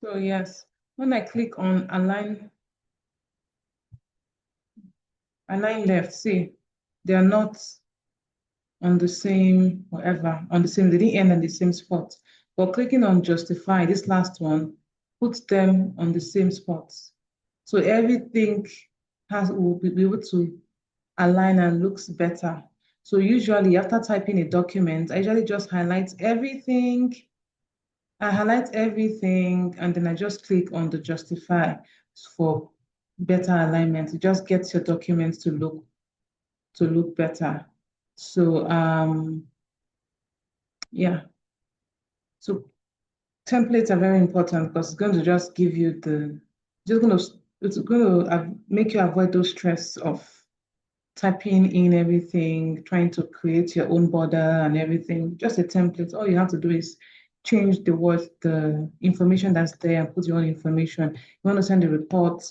So yes, when I click on align left, see, they are not on the same, whatever, on the same, they didn't end on the same spot. But clicking on justify, this last one, puts them on the same spots. So everything will be able to align and looks better. So usually after typing a document, I usually just highlight everything. I highlight everything and then I just click on the justify for better alignment. It just gets your documents to look better. So yeah. So templates are very important because it's going to just give you just going to it's going to make you avoid those stress of typing in everything, trying to create your own border and everything. Just a template. All you have to do is change the word, the information that's there and put your own information. You want to send a report,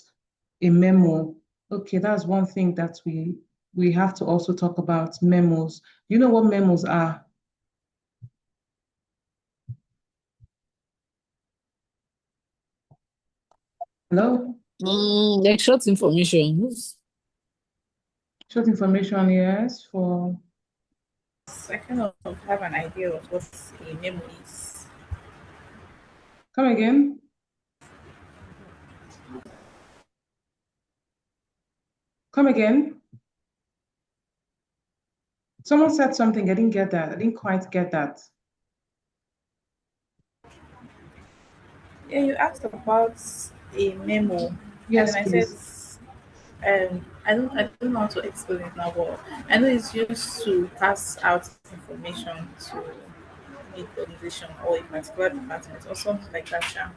a memo. Okay, that's one thing that we have to also talk about memos. You know what memos are? Hello? Like short information. Short information, yes, for I kind of have an idea of what a memo is. come again. Come again. Someone said something. I didn't get that. I didn't quite get that. Yeah, you asked about a memo, and then Yes, I said, please. I don't know how to explain it now, but I know it's used to pass out information to the organization or a particular department or something like that. Yeah.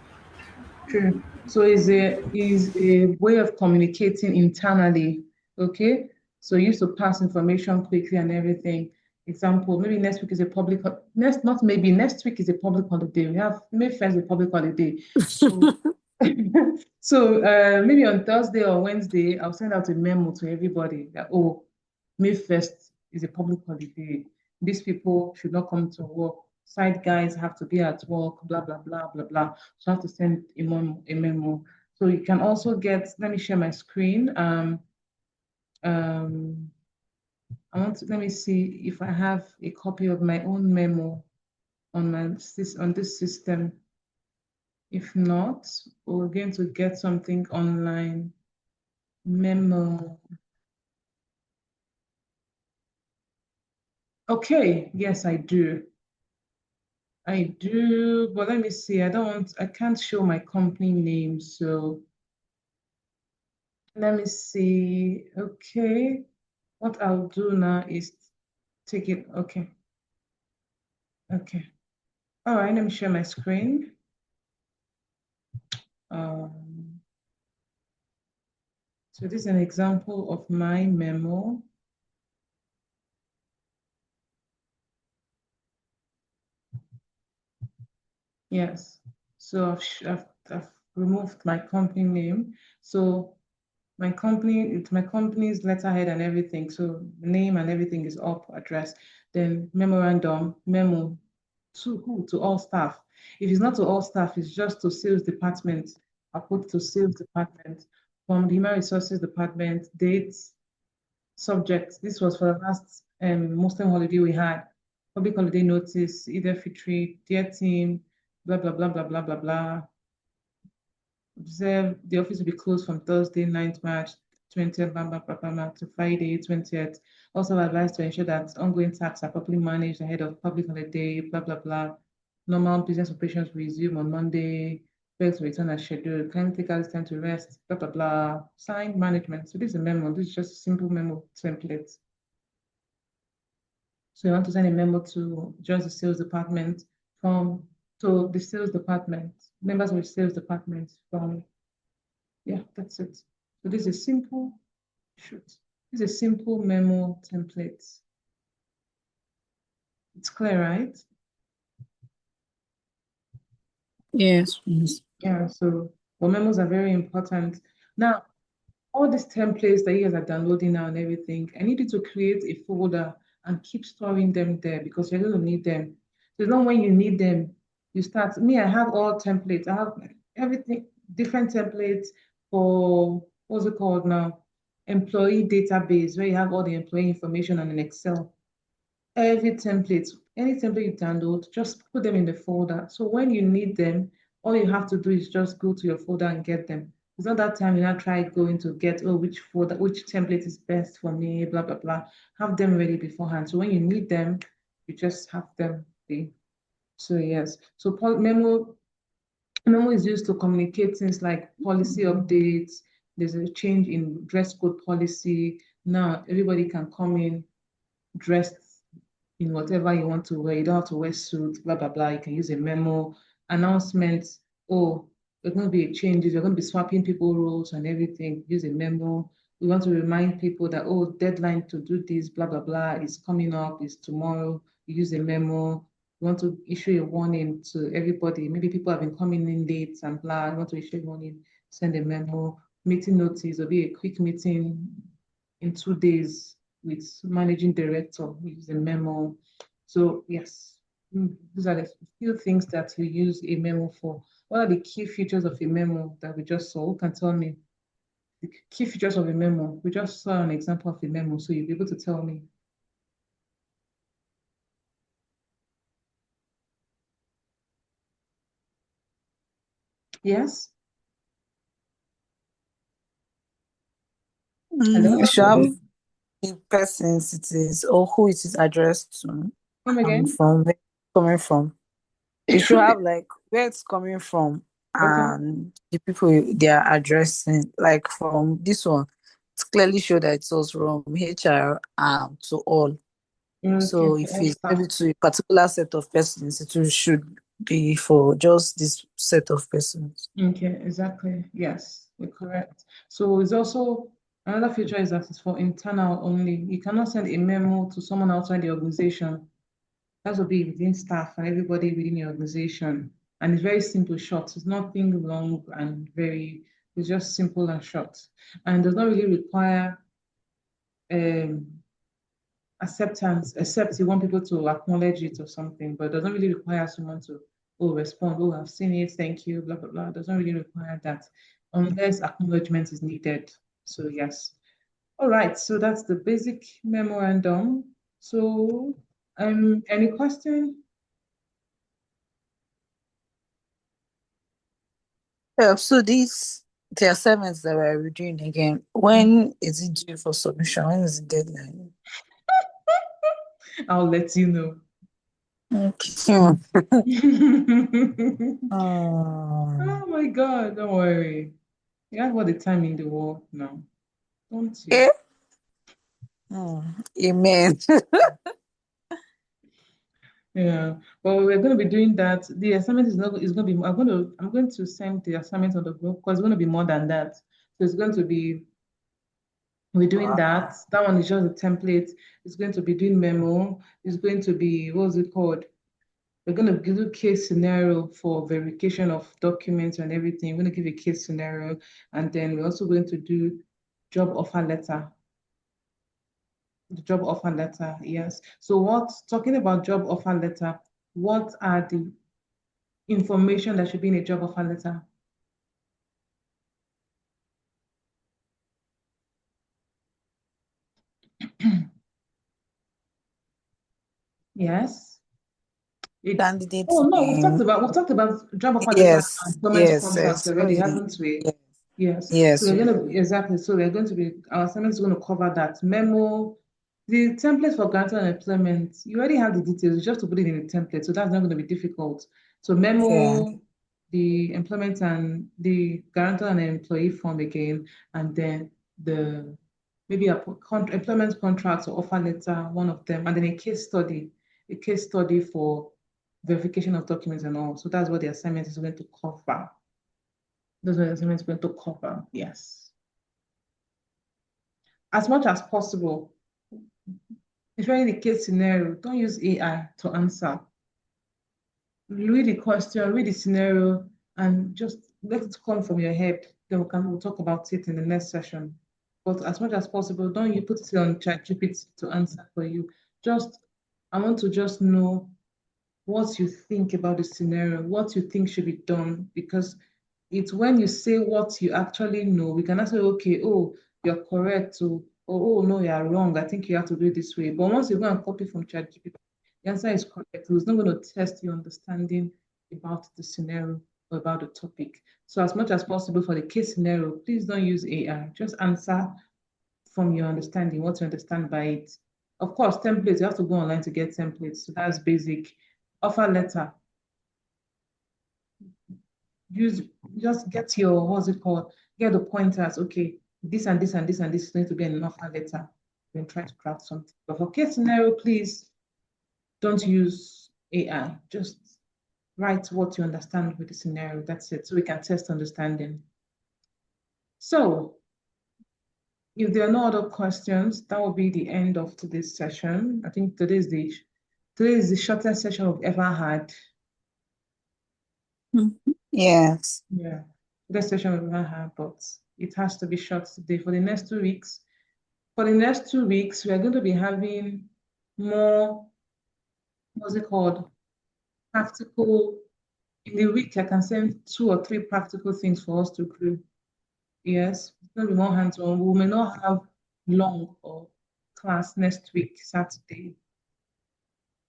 True. So is a way of communicating internally. Okay. So you used to pass information quickly and everything. Example, maybe next week is a public next not maybe next week is a public holiday. We have May 1st a public holiday. So so maybe on Thursday or Wednesday, I'll send out a memo to everybody that oh, May 1st is a public holiday. These people should not come to work. Side guys have to be at work, blah, blah, blah, blah, blah. So I have to send a memo. So you can also get, let me share my screen. Um, let me see if I have a copy of my own memo on on this system. If not, we're going to get something online. Memo. Okay, yes, I do. I do, but let me see. I can't show my company name. So let me see. Okay. What I'll do now is take it. Okay. Okay. All right. Let me share my screen. Um, so this is an example of my memo. Yes. So I've removed my company name. So it's my company's letterhead and everything. So the name and everything is up, address. Then memorandum, memo to who? To all staff. If it's not to all staff, it's just to sales department. I put to sales department from the human resources department, dates, subjects. This was for the last Muslim holiday we had. Public holiday notice, either Fitri, dear team, blah, blah, blah, blah, blah, blah, blah. Observe the office will be closed from Thursday, 9th March 20th to Friday, 20th. Also advised to ensure that ongoing tasks are properly managed ahead of public holiday, blah, blah, blah. Normal business operations will resume on Monday. Bills will return as scheduled. Kindly take out this time to rest, blah, blah, blah. Signed management. So this is a memo. This is just a simple memo template. So you want to send a memo to just the sales department from to the sales department, members of the sales department from yeah, that's it. So this is simple, shoot. This is a simple memo template. It's clear, right? Yes, please. Yeah, so well, memos are very important. Now, all these templates that you guys are downloading now and everything, I need you to create a folder and keep storing them there because you're going to need them. So it's not when you need them, you start. Me, I have all templates. I have everything, different templates for what's it called now? Employee database, where you have all the employee information on an Excel. Every template, any template you download, just put them in the folder. So when you need them, all you have to do is just go to your folder and get them. It's not that time you now try going to get, oh, which folder, which template is best for me, blah, blah, blah. Have them ready beforehand. So when you need them, you just have them be. So yes. So memo is used to communicate things like policy updates. There's a change in dress code policy. Now everybody can come in dressed in whatever you want to wear. You don't have to wear suit, blah, blah, blah. You can use a memo, announcements. Oh, there's going to be a changes. You're going to be swapping people roles and everything. Use a memo. We want to remind people that, oh, deadline to do this, blah, blah, blah, is coming up, is tomorrow. You use a memo. You want to issue a warning to everybody. Maybe people have been coming in late and blah. You want to issue a warning, send a memo. Meeting notice will be a quick meeting in 2 days with managing director. We use a memo. So yes, these are the few things that you use a memo for. What are the key features of a memo that we just saw? Who can tell me the key features of a memo? We just saw an example of a memo, so you'll be able to tell me. Yes? It Hello? should have the persons it is or who it is addressed to Come and again? from where it's coming from. It should have like where it's coming from Okay. and the people they are addressing. Like from this one, it's clearly show that it was from HR to all. Okay, So for if all it's staff. maybe to a particular set of persons, should be for just this set of persons. Okay, exactly. Yes, you're correct. So it's also another feature is that it's for internal only. You cannot send a memo to someone outside the organization. That will be within staff and everybody within the organization. And it's very simple, short. It's nothing long and it's just simple and short. And does not really require um, acceptance, except you want people to acknowledge it or something, but it doesn't really require someone to, oh, respond, oh, I've seen it, thank you, blah, blah, blah. It doesn't really require that unless acknowledgement is needed. So, yes. All right, so that's the basic memorandum. So, any question? So these the assignments that we're doing again, when is it due for submission? When is the deadline? I'll let you know. Okay. Oh my God, don't worry. You have all the time in the world now, don't you? Okay. Amen. Yeah. Well, we're going to be doing that. The assignment is going to be I'm going to send the assignment on the group because it's going to be more than that. So it's going to be we're doing that. Wow. That one is just a template. It's going to be doing memo. It's going to be what's it called? We're going to give a case scenario for verification of documents and everything. We're going to give a case scenario, and then we're also going to do job offer letter. The job offer letter, yes. So talking about job offer letter, what are the information that should be in a job offer letter? Yes. It's Candidate oh no, name. we've talked about job offer letter and Yes, employment yes, contract already, sorry. haven't we? Yes, Yes. So yes. we're gonna exactly. So we're going to be our assignment is going to cover that memo, the template for granted unemployment. You already have the details. You just have to put it in the template, so that's not going to be difficult. So Yeah. memo, the employment and the guarantor and employee form again, and then the maybe employment contract or offer letter, one of them, and then a case study for verification of documents and all. So that's what the assignment is going to cover. That's what the assignment is going to cover. Yes. As much as possible, especially the case scenario, don't use AI to answer. Read the question, read the scenario, and just let it come from your head. Then we'll talk about it in the next session. But as much as possible, don't you put it on ChatGPT to answer for you. Just, I want to just know what you think about the scenario, what you think should be done, because It's when you say what you actually know, we cannot say, okay, oh, you're correct, oh, no, you're wrong. I think you have to do it this way. But once you go and copy from ChatGPT, the answer is correct. It's not going to test your understanding about the scenario or about the topic. So as much as possible for the case scenario, please don't use AI. Just answer from your understanding, what you understand by it. Of course, templates, you have to go online to get templates. So that's basic. Offer letter, use just get your what's it called? Get the pointers. Okay, this and this and this and this is going to be an offer letter. Then try to craft something. But for case scenario, please don't use AI. Just write what you understand with the scenario. That's it. So we can test understanding. So if there are no other questions, that will be the end of today's session. I think today is the shortest session we've ever had. Yes. Yeah, today's session we've ever had, but it has to be short today. For the next 2 weeks, we are going to be having more, what's it called? Practical. In the week, I can send 2 or 3 practical things for us to do. Yes, it's going to be more hands-on. We may not have long or class next week, Saturday,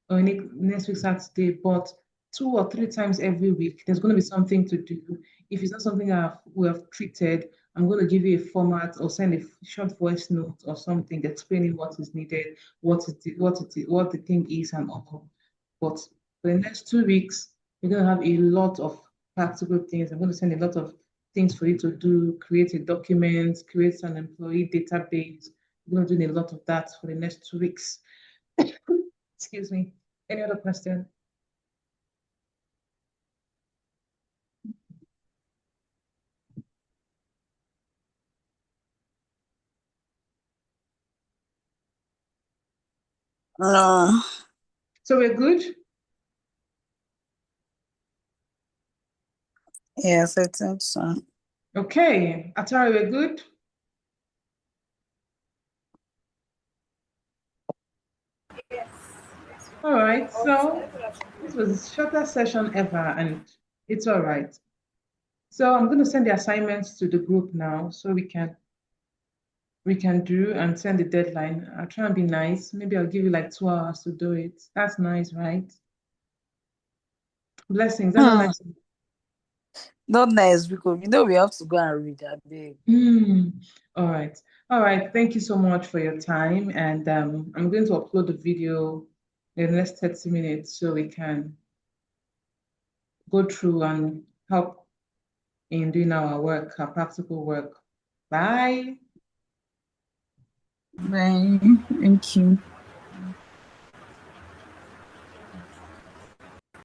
or next week, Saturday, but 2 or 3 times every week, there's going to be something to do. If it's not something we have treated, I'm going to give you a format or send a short voice note or something explaining what is needed, what the thing is, and all. But for the next 2 weeks, we're going to have a lot of practical things. I'm going to send a lot of things for you to do, create a document, create an employee database. We're going to do a lot of that for the next 2 weeks. Excuse me. Any other question? No. So we're good? Yes, I think so. Okay. Atari, we're good? All right. So this was the shortest session ever, and it's all right. So I'm going to send the assignments to the group now so we can do and send the deadline. I'll try and be nice. Maybe I'll give you like 2 hours to do it. That's nice, right? Blessings. That's not Hmm. nice. Not nice because we have to go and read that big. All right. All right. Thank you so much for your time. And I'm going to upload the video in the next 30 minutes so we can go through and help in doing our work, our practical work. Bye. Bye. Thank you.